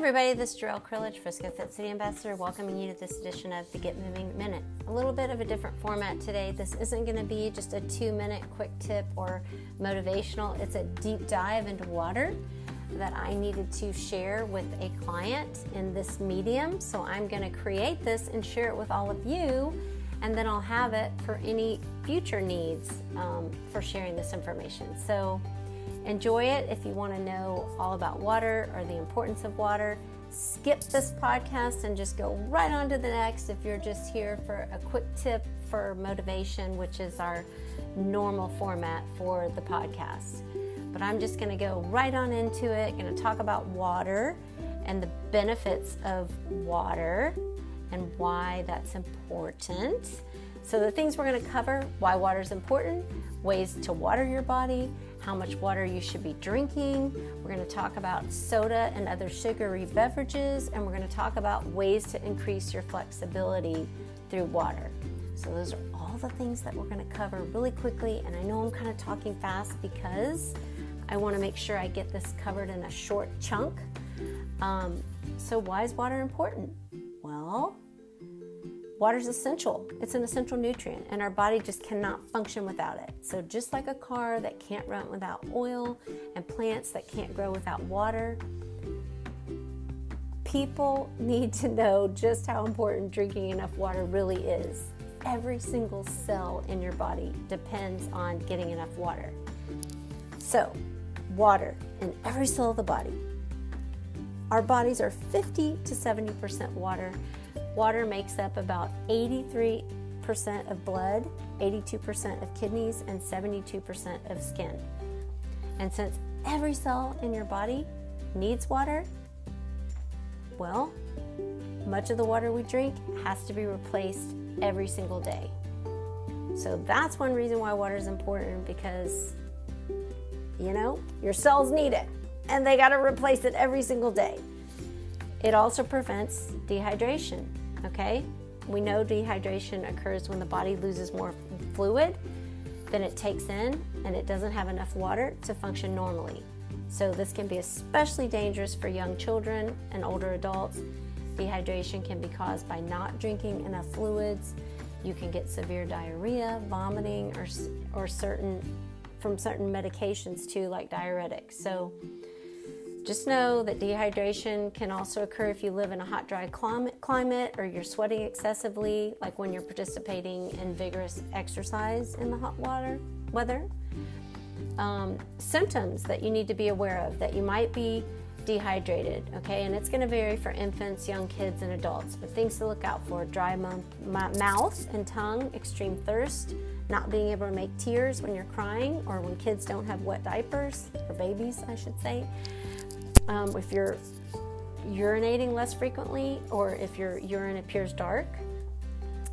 everybody, this is Gerryl, Frisco Fit City Ambassador, welcoming you to this edition of the Get Moving Minute. A little bit of a different format today. This isn't going to be just a 2-minute quick tip or motivational. It's a deep dive into water that I needed to share with a client in this medium. So I'm going to create this and share it with all of you, and then I'll have it for any future needs for sharing this information. So enjoy it. If you want to know all about water or the importance of water, skip this podcast and just go right on to the next if you're just here for a quick tip for motivation, which is our normal format for the podcast. But I'm just going to go right on into it. Going to talk about water and the benefits of water and why that's important. So the things we're going to cover: why water is important, ways to water your body, how much water you should be drinking. We're going to talk about soda and other sugary beverages, and we're going to talk about ways to increase your flexibility through water. So those are all the things that we're going to cover really quickly, and I know I'm kind of talking fast because I want to make sure I get this covered in a short chunk. So why is water important? Well, water is essential. It's an essential nutrient, and our body just cannot function without it. So just like a car that can't run without oil and plants that can't grow without water, people need to know just how important drinking enough water really is. Every single cell in your body depends on getting enough water. So, water in every cell of the body. Our bodies are 50 to 70% water. Water makes up about 83% of blood, 82% of kidneys, and 72% of skin. And since every cell in your body needs water, well, much of the water we drink has to be replaced every single day. So that's one reason why water is important, because, your cells need it, and they got to replace it every single day. It also prevents dehydration. Okay, we know dehydration occurs when the body loses more fluid than it takes in, and it doesn't have enough water to function normally. So this can be especially dangerous for young children and older adults. Dehydration can be caused by not drinking enough fluids. You can get severe diarrhea, vomiting, or certain medications too, like diuretics. So just know that dehydration can also occur if you live in a hot, dry climate, or you're sweating excessively, like when you're participating in vigorous exercise in the hot weather. Symptoms that you need to be aware of that you might be dehydrated, okay? And it's going to vary for infants, young kids, and adults, but things to look out for: dry mouth and tongue, extreme thirst, not being able to make tears when you're crying, or when kids don't have wet diapers, or babies, I should say. If you're urinating less frequently, or if your urine appears dark,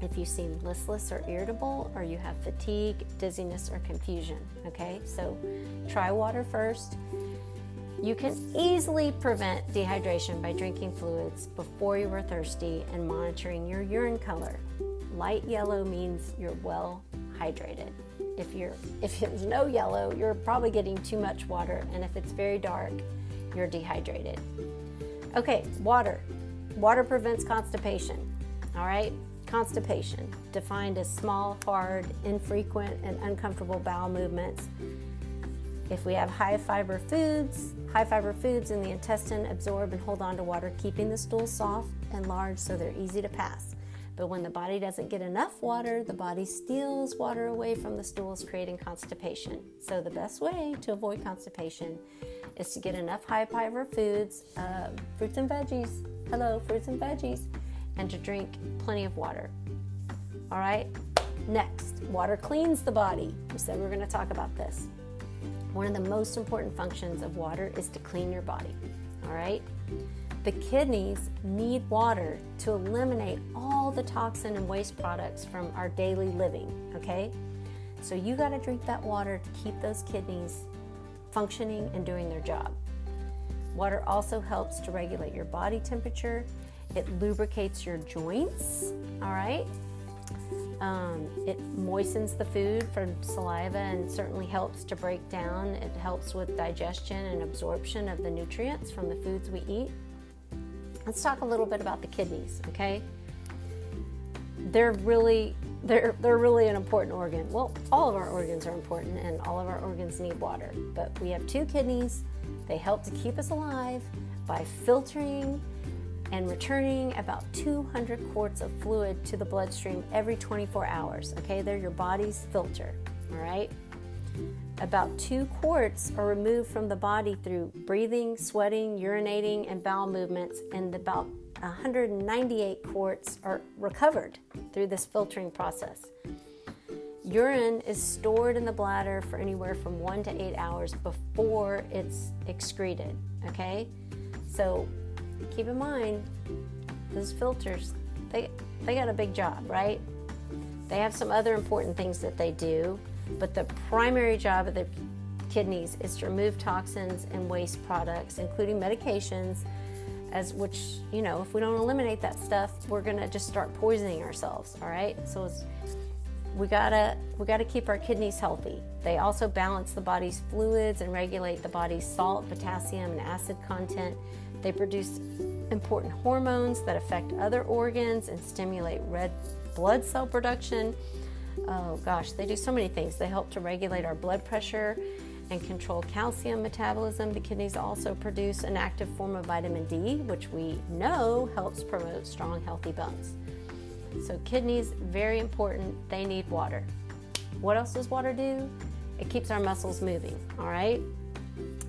if you seem listless or irritable, or you have fatigue, dizziness, or confusion, okay? So try water first. You can easily prevent dehydration by drinking fluids before you are thirsty and monitoring your urine color. Light yellow means you're well hydrated. If there's no yellow, you're probably getting too much water, and if it's very dark, you're dehydrated. Okay, water. Water prevents constipation. All right, constipation, defined as small, hard, infrequent, and uncomfortable bowel movements. If we have high fiber foods in the intestine absorb and hold on to water, keeping the stool soft and large so they're easy to pass. But when the body doesn't get enough water, the body steals water away from the stools, creating constipation. So the best way to avoid constipation is to get enough high fiber foods, fruits and veggies, and to drink plenty of water. All right, next, water cleans the body. We said we were going to talk about this. One of the most important functions of water is to clean your body. All right, the kidneys need water to eliminate all the toxin and waste products from our daily living. Okay, so you got to drink that water to keep those kidneys functioning and doing their job. Water also helps to regulate your body temperature. It lubricates your joints, all right? It moistens the food from saliva and certainly helps to break down. It helps with digestion and absorption of the nutrients from the foods we eat. Let's talk a little bit about the kidneys, okay? They're really an important organ. Well, all of our organs are important and all of our organs need water, but we have 2 kidneys. They help to keep us alive by filtering and returning about 200 quarts of fluid to the bloodstream every 24 hours, okay? They're your body's filter, all right? About 2 quarts are removed from the body through breathing, sweating, urinating, and bowel movements, and about 198 quarts are recovered through this filtering process. Urine is stored in the bladder for anywhere from 1 to 8 hours before it's excreted, okay? So keep in mind, those filters, they got a big job, right? They have some other important things that they do, but the primary job of the kidneys is to remove toxins and waste products, including medications, which, you know, if we don't eliminate that stuff, we're gonna just start poisoning ourselves, all right? So we gotta keep our kidneys healthy. They also balance the body's fluids and regulate the body's salt, potassium, and acid content. They produce important hormones that affect other organs and stimulate red blood cell production. Oh gosh, they do so many things. They help to regulate our blood pressure and control calcium metabolism. The kidneys also produce an active form of vitamin D, which we know helps promote strong, healthy bones. So kidneys, very important. They need water. What else does water do? It keeps our muscles moving, all right?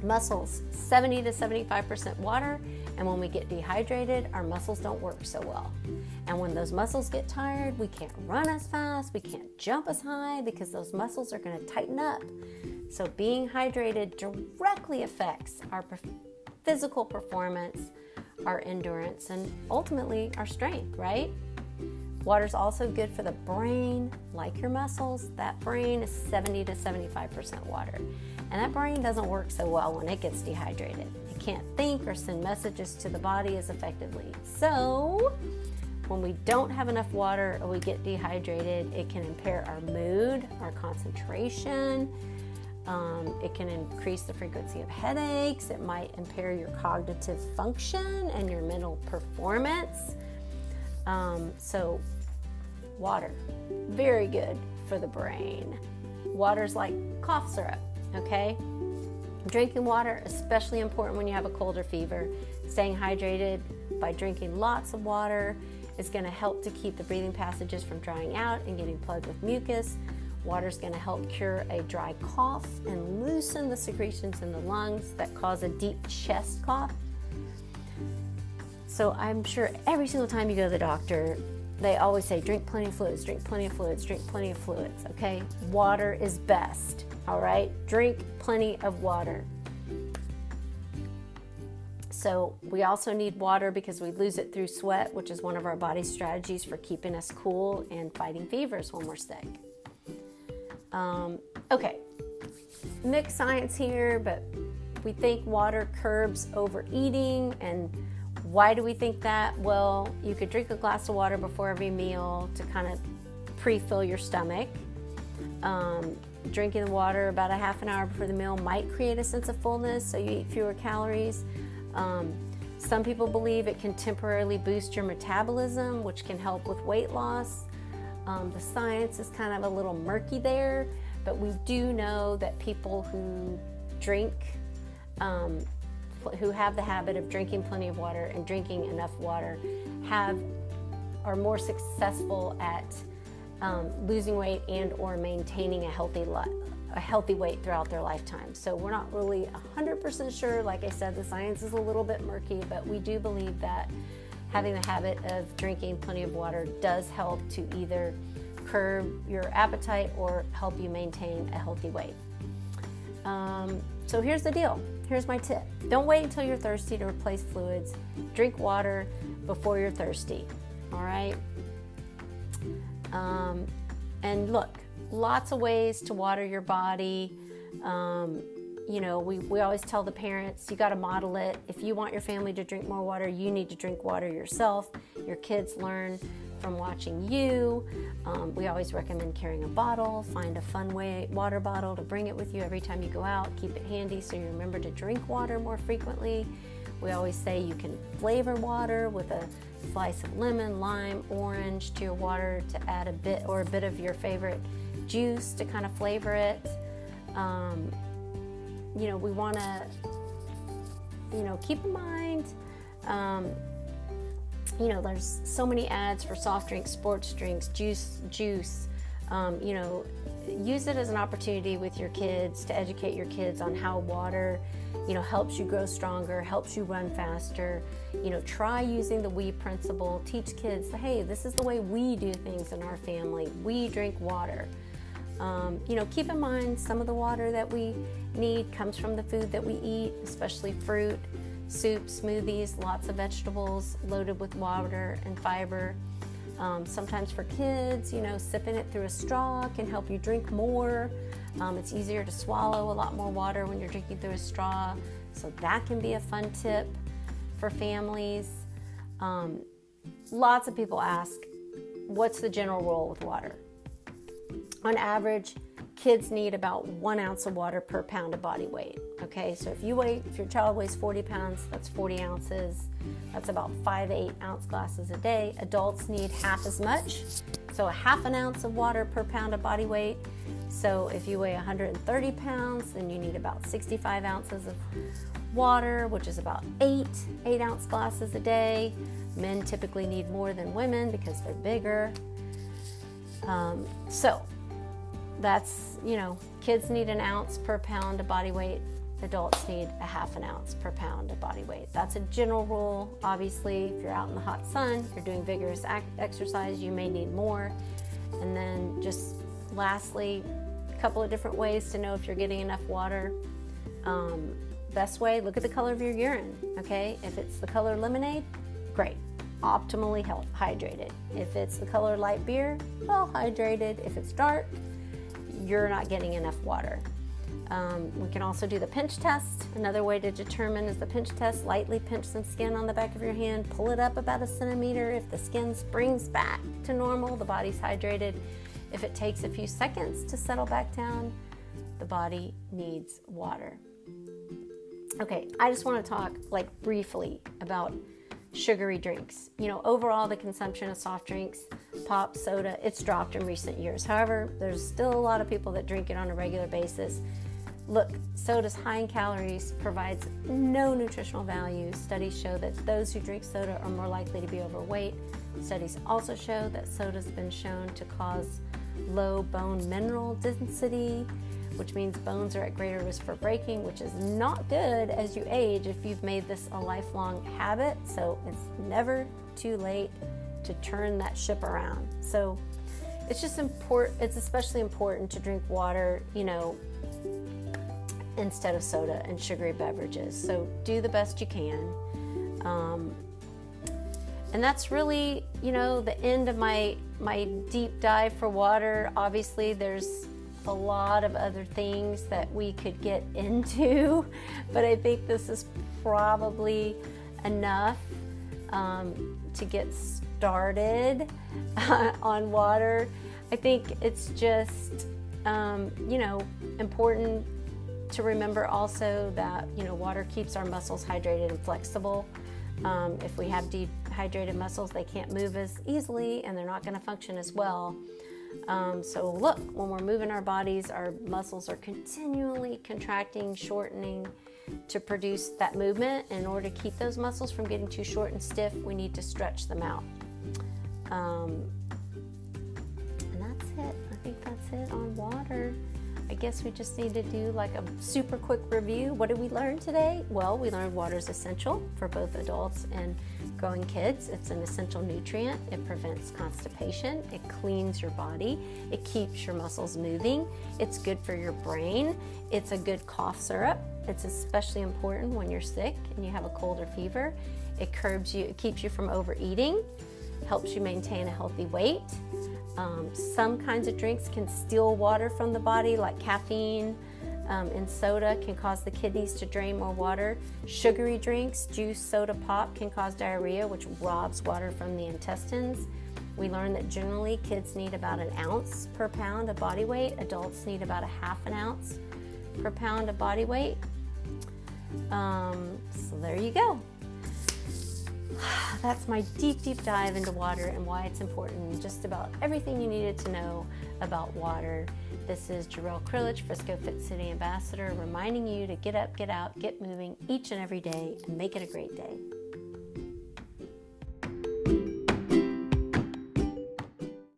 Muscles, 70 to 75% water, and when we get dehydrated, our muscles don't work so well. And when those muscles get tired, we can't run as fast, we can't jump as high because those muscles are going to tighten up. So being hydrated directly affects our physical performance, our endurance, and ultimately our strength, right? Water's also good for the brain, like your muscles. That brain is 70 to 75% water. And that brain doesn't work so well when it gets dehydrated. It can't think or send messages to the body as effectively. So when we don't have enough water or we get dehydrated, it can impair our mood, our concentration. It can increase the frequency of headaches. It might impair your cognitive function and your mental performance. So water, very good for the brain. Water's like cough syrup, okay? Drinking water, especially important when you have a cold or fever. Staying hydrated by drinking lots of water is going to help to keep the breathing passages from drying out and getting plugged with mucus. Water's going to help cure a dry cough and loosen the secretions in the lungs that cause a deep chest cough. So I'm sure every single time you go to the doctor, they always say, drink plenty of fluids, drink plenty of fluids, drink plenty of fluids, okay? Water is best, all right? Drink plenty of water. So we also need water because we lose it through sweat, which is one of our body's strategies for keeping us cool and fighting fevers when we're sick. Okay, mixed science here, but we think water curbs overeating. And why do we think that? Well, you could drink a glass of water before every meal to kind of pre-fill your stomach. Drinking the water about a half an hour before the meal might create a sense of fullness, so you eat fewer calories. Some people believe it can temporarily boost your metabolism, which can help with weight loss. The science is kind of a little murky there, but we do know that people who drink, who have the habit of drinking plenty of water and drinking enough water are more successful at losing weight and or maintaining a healthy weight throughout their lifetime. So we're not really 100% sure. Like I said, the science is a little bit murky, but we do believe that having the habit of drinking plenty of water does help to either curb your appetite or help you maintain a healthy weight. So here's the deal. Here's my tip. Don't wait until you're thirsty to replace fluids. Drink water before you're thirsty, all right? And look, lots of ways to water your body. You know, we always tell the parents, you got to model it. If you want your family to drink more water, you need to drink water yourself. Your kids learn from watching you. We always recommend carrying a bottle. Find a fun water bottle to bring it with you every time you go out. Keep it handy so you remember to drink water more frequently. We always say you can flavor water with a slice of lemon, lime, orange to your water to add a bit of your favorite juice to kind of flavor it. You know, we want to, you know, keep in mind, you know, there's so many ads for soft drinks, sports drinks, juice. You know, use it as an opportunity with your kids to educate your kids on how water, you know, helps you grow stronger, helps you run faster. You know, try using the we principle. Teach kids, hey, this is the way we do things in our family. We drink water. You know, keep in mind some of the water that we need comes from the food that we eat, especially fruit, soup, smoothies, lots of vegetables loaded with water and fiber. Sometimes for kids, you know, sipping it through a straw can help you drink more. It's easier to swallow a lot more water when you're drinking through a straw. So that can be a fun tip for families. Lots of people ask, what's the general rule with water? On average, kids need about 1 ounce of water per pound of body weight. Okay, so if your child weighs 40 pounds, that's 40 ounces. That's about 5 to 8 ounce glasses a day. Adults need half as much, so a half an ounce of water per pound of body weight. So if you weigh 130 pounds, then you need about 65 ounces of water, which is about 8 ounce glasses a day. Men typically need more than women because they're bigger. So that's, you know, kids need 1 ounce per pound of body weight. Adults need a half an ounce per pound of body weight. That's a general rule. Obviously, if you're out in the hot sun, you're doing vigorous exercise, you may need more. And then just lastly, a couple of different ways to know if you're getting enough water. Best way, look at the color of your urine, okay? If it's the color lemonade, great, optimally hydrated. If it's the color light beer, well hydrated. If it's dark, you're not getting enough water. We can also do the pinch test. Another way to determine is the pinch test. Lightly pinch some skin on the back of your hand, pull it up about 1 centimeter. If the skin springs back to normal, the body's hydrated. If it takes a few seconds to settle back down, the body needs water. Okay, I just want to talk briefly about sugary drinks. You know, overall the consumption of soft drinks, pop, soda, it's dropped in recent years. However, there's still a lot of people that drink it on a regular basis. Look, soda's high in calories, provides no nutritional value. Studies show that those who drink soda are more likely to be overweight. Studies also show that soda's been shown to cause low bone mineral density, which means bones are at greater risk for breaking, which is not good as you age if you've made this a lifelong habit. So it's never too late to turn that ship around. So it's just important, it's especially important to drink water, you know, instead of soda and sugary beverages. So do the best you can. And that's really, you know, the end of my deep dive for water. Obviously, there's a lot of other things that we could get into, but I think this is probably enough to get started on water. I think it's just, you know, important to remember also that, you know, water keeps our muscles hydrated and flexible. If we have dehydrated muscles, they can't move as easily and they're not going to function as well. So look, when we're moving our bodies, our muscles are continually contracting, shortening to produce that movement. In order to keep those muscles from getting too short and stiff, we need to stretch them out. And that's it. I think that's it on water. I guess we just need to do like a super quick review. What did we learn today? Well, we learned water is essential for both adults and growing kids. It's an essential nutrient. It prevents constipation. It cleans your body. It keeps your muscles moving. It's good for your brain. It's a good cough syrup. It's especially important when you're sick and you have a cold or fever. It curbs you, it keeps you from overeating, helps you maintain a healthy weight. Some kinds of drinks can steal water from the body, like caffeine and soda can cause the kidneys to drain more water. Sugary drinks, juice, soda, pop can cause diarrhea, which robs water from the intestines. We learned that generally kids need about 1 ounce per pound of body weight. Adults need about 1/2 ounce per pound of body weight. So there you go. that's my deep dive into water and why it's important, just about everything you needed to know about water. This is Gerryl Krilic, Frisco Fit City Ambassador, reminding you to get up, get out, get moving each and every day and make it a great day.